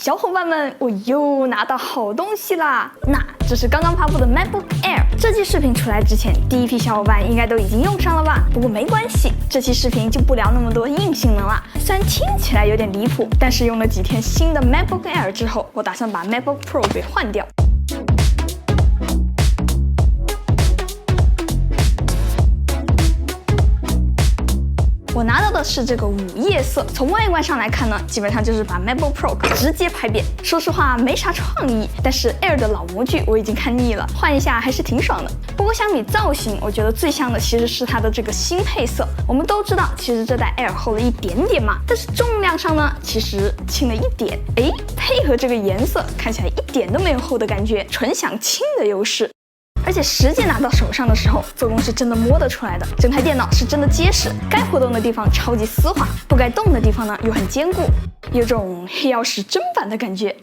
小伙伴们，我又拿到好东西啦！那这是刚刚发布的 MacBook Air。这期视频出来之前，第一批小伙伴应该都已经用上了吧？不过没关系，这期视频就不聊那么多硬性能了。虽然听起来有点离谱，但是用了几天新的 MacBook Air 之后，我打算把 MacBook Pro 给换掉。我拿到的是这个午夜色，从外观上来看呢，基本上就是把 MacBook Pro 直接拍扁。说实话没啥创意，但是 Air 的老模具我已经看腻了，换一下还是挺爽的。不过相比造型，我觉得最香的其实是它的这个新配色。我们都知道，其实这代 Air 厚了一点点嘛，但是重量上呢，其实轻了一点。配合这个颜色，看起来一点都没有厚的感觉，纯享轻的优势。而且实际拿到手上的时候，做工是真的摸得出来的，整台电脑是真的结实，该活动的地方超级丝滑，不该动的地方呢又很坚固，有种黑曜石砧板的感觉。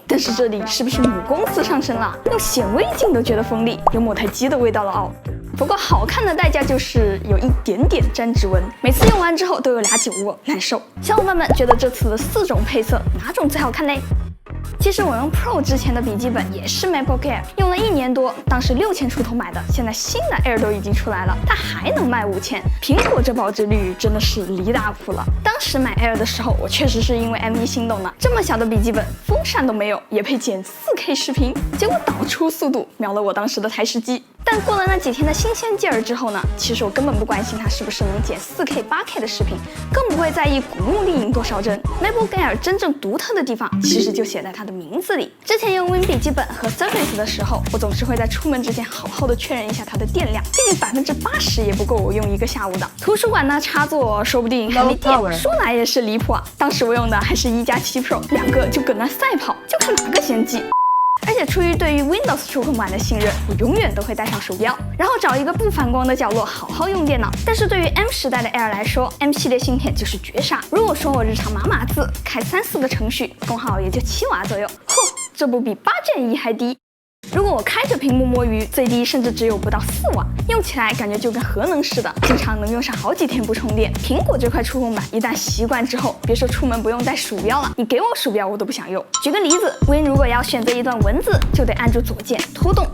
但是这里是不是母公司上身了？用显微镜都觉得锋利，有某台机的味道了哦。不过好看的代价就是有一点点沾指纹，每次用完之后都有俩酒窝，难受。小伙伴们觉得这次的4种配色哪种最好看呢？其实我用 Pro 之前的笔记本也是 MacBook Air， 用了1年多，当时6000出头买的，现在新的 Air 都已经出来了，它还能卖5000，苹果这保值率真的是离大谱了。当时买 Air 的时候，我确实是因为 M1 心动呢，这么小的笔记本，风扇都没有，也配剪 4K 视频，结果导出速度秒了我当时的台式机。但过了那几天的新鲜劲儿之后呢，其实我根本不关心它是不是能剪 4K、8K 的视频，更不会在意古墓丽影多少帧。MacBook Air 真正独特的地方，其实就写在它的名字里。之前用 Win 笔记本和 Surface 的时候，我总是会在出门之前好好的确认一下它的电量，毕竟80%也不够我用1个下午的。图书馆呢插座说不定还没电，说来也是离谱啊！当时我用的还是1+7 Pro， 2个就搁那赛跑，就看哪个先进。而且出于对于 Windows 触控板的信任，我永远都会带上手表，然后找一个不反光的角落好好用电脑。但是对于 M 时代的 Air 来说 ，M 系列芯片就是绝杀。如果说我日常码字，开3-4个程序，功耗也就7瓦左右，这不比8 Gen 1还低。如果我开着屏幕摸鱼，最低甚至只有不到4瓦，用起来感觉就跟核能似的，经常能用上好几天不充电。苹果这块触控板一旦习惯之后，别说出门不用带鼠标了，你给我鼠标我都不想用。举个例子 ，Win 如果要选择一段文字，就得按住左键拖动，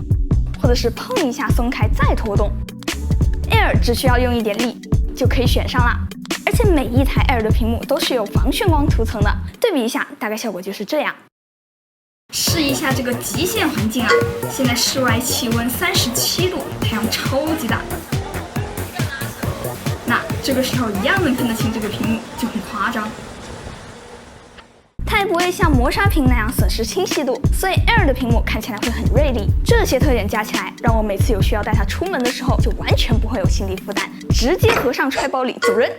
或者是碰一下松开再拖动。Air 只需要用一点力就可以选上啦。而且每一台 Air 的屏幕都是有防眩光涂层的，对比一下，大概效果就是这样。试一下这个极限环境啊！现在室外气温37度，太阳超级大。那这个时候一样能看得清这个屏幕，就很夸张。它也不会像磨砂屏那样损失清晰度，所以 Air 的屏幕看起来会很锐利。这些特点加起来，让我每次有需要带它出门的时候，就完全不会有心理负担，直接合上揣包里走人。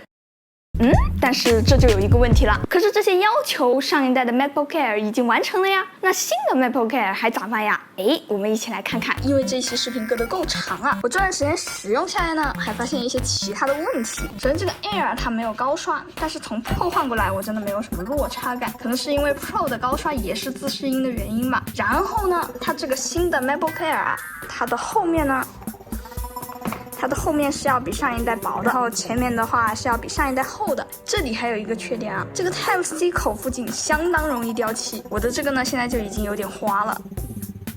但是这就有一个问题了，可是这些要求上一代的 MacBook Air 已经完成了呀，那新的 MacBook Air 还咋办呀？我们一起来看看。因为这期视频隔得够长啊，我这段时间使用下来呢，还发现一些其他的问题。首先这个 Air 它没有高刷，但是从 Pro 换过来我真的没有什么落差感，可能是因为 Pro 的高刷也是自适应的原因吧。然后呢，它这个新的 MacBook Air 啊，它的后面是要比上一代薄的，然后前面的话是要比上一代厚的。这里还有一个缺点啊，这个 Type-C 口附近相当容易掉漆，我的这个呢现在就已经有点花了，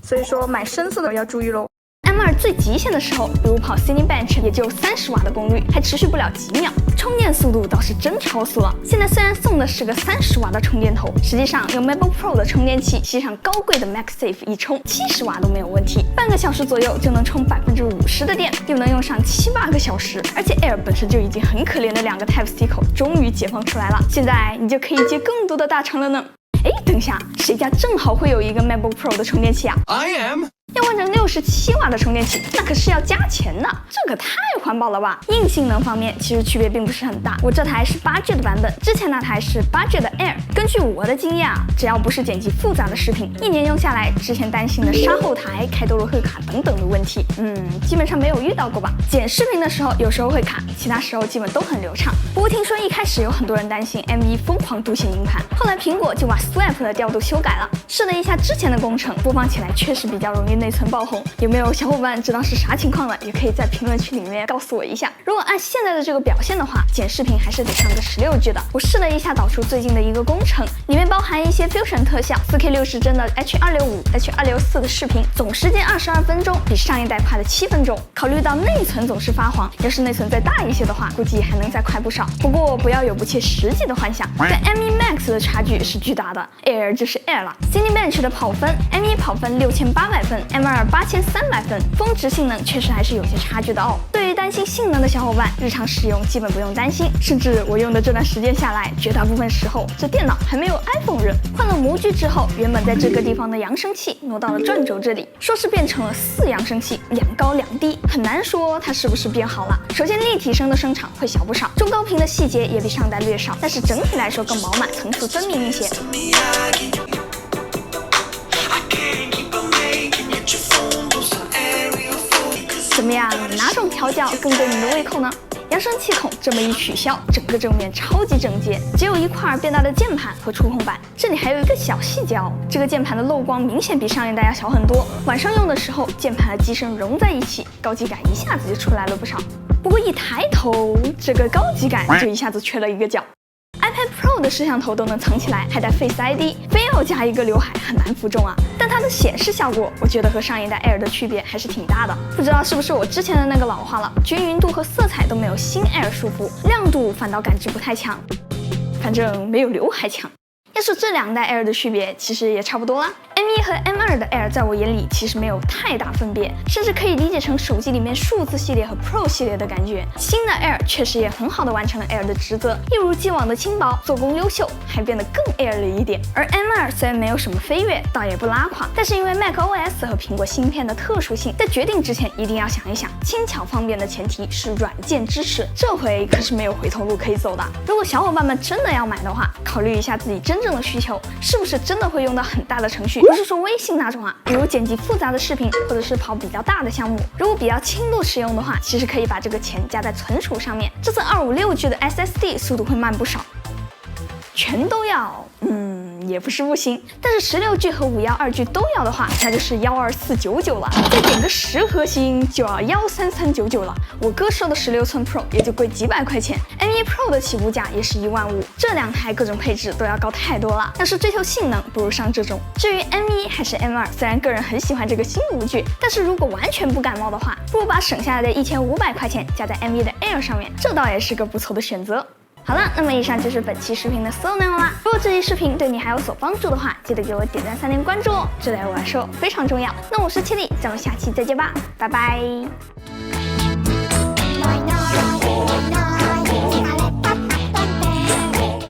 所以说买深色的要注意喽。M2 最极限的时候，比如跑 Cinebench 也就30瓦的功率，还持续不了几秒，充电速度倒是真超速了。现在虽然送的是个30瓦的充电头，实际上用 MacBook Pro 的充电器吸上高贵的 MagSafe 一充，70瓦都没有问题，半个小时左右就能充50%的电，又能用上7-8个小时。而且 Air 本身就已经很可怜的2个 Type-C 口终于解放出来了，现在你就可以接更多的大厂了呢。等一下，谁家正好会有一个 MacBook Pro 的充电器啊？ I am。要换成67瓦的充电器，那可是要加钱的，这可太环保了吧！硬性能方面其实区别并不是很大，我这台是8G 的版本，之前那台是8G 的 Air。根据我的经验啊，只要不是剪辑复杂的视频，1年用下来，之前担心的杀后台、开多罗赫卡等等的问题，基本上没有遇到过吧。剪视频的时候有时候会卡，其他时候基本都很流畅。不过听说一开始有很多人担心 M1 疯狂独显硬盘，后来苹果就把 Swap 的调度修改了，试了一下之前的工程，播放起来确实比较容易内存爆红，有没有小伙伴知道是啥情况呢？也可以在评论区里面告诉我一下。如果按现在的这个表现的话，剪视频还是得上个16G 的。我试了一下导出最近的一个工程，里面包含一些 Fusion 特效，4K 60帧的 H265、H264 的视频，总时间22分钟，比上一代快了7分钟。考虑到内存总是发黄，要是内存再大一些的话，估计还能再快不少。不过不要有不切实际的幻想，跟 M1 Max 的差距是巨大的 ，Air 就是 Air 了。Cinebench 的跑分 ，M1 跑分6800分 ，M2 8300分，峰值性能确实还是有些差距的哦。对于担心性能的小伙伴，日常使用基本不用担心，甚至我用的这段时间下来，绝大部分时候这电脑还没有 iPhone 热。换了模具之后，原本在这个地方的扬声器挪到了转轴这里，说是变成了4扬声器，2高2低，很难说它是不是变好了。首先立体声的声场会小不少，中高频的细节也比上代略少，但是整体来说更饱满，层次分明一些。怎么样，哪种调教更对你的胃口呢？扬声器孔这么一取消，整个正面超级整洁，只有一块变大的键盘和触控板。这里还有一个小细节哦，这个键盘的漏光明显比上一代要小很多，晚上用的时候键盘和机身融在一起，高级感一下子就出来了不少。不过一抬头，这个高级感就一下子缺了一个角。iPad Pro 的摄像头都能藏起来，还带 Face ID， 非要加一个刘海很难服众啊。但它的显示效果，我觉得和上一代 Air 的区别还是挺大的。不知道是不是我之前的那个老化了，均匀度和色彩都没有新 Air 舒服，亮度反倒感知不太强，反正没有刘海强。要说这2代 Air 的区别，其实也差不多啦。M1 和 M2 的 Air 在我眼里其实没有太大分别，甚至可以理解成手机里面数字系列和 Pro 系列的感觉。新的 Air 确实也很好的完成了 Air 的职责，一如既往的轻薄，做工优秀，还变得更 Air 了一点。而 M2 虽然没有什么飞跃，倒也不拉垮，但是因为 macOS 和苹果芯片的特殊性，在决定之前一定要想一想，轻巧方便的前提是软件支持，这回可是没有回头路可以走的。如果小伙伴们真的要买的话，考虑一下自己真正的需求，是不是真的会用到很大的程序，不是说微信那种啊，比如剪辑复杂的视频，或者是跑比较大的项目。如果比较轻度使用的话，其实可以把这个钱加在存储上面，这次256G 的 SSD 速度会慢不少。全都要，也不是不行，但是16G 和512G 都要的话，那就是12499了，再点个10核心就要13399了。我哥说的16寸 Pro 也就贵几百块钱，M1 Pro 的起步价也是15000，这2台各种配置都要高太多了。要是追求性能，不如上这种。至于 M1 还是 M2，虽然个人很喜欢这个新模具，但是如果完全不感冒的话，不如把省下来的1500块钱加在 M1 的 Air 上面，这倒也是个不错的选择。好了，那么以上就是本期视频的所有内容啦。如果这期视频对你还有所帮助的话，记得给我点赞、3连关注哦，这对我来说非常重要。那我是七里，咱们下期再见吧，拜拜。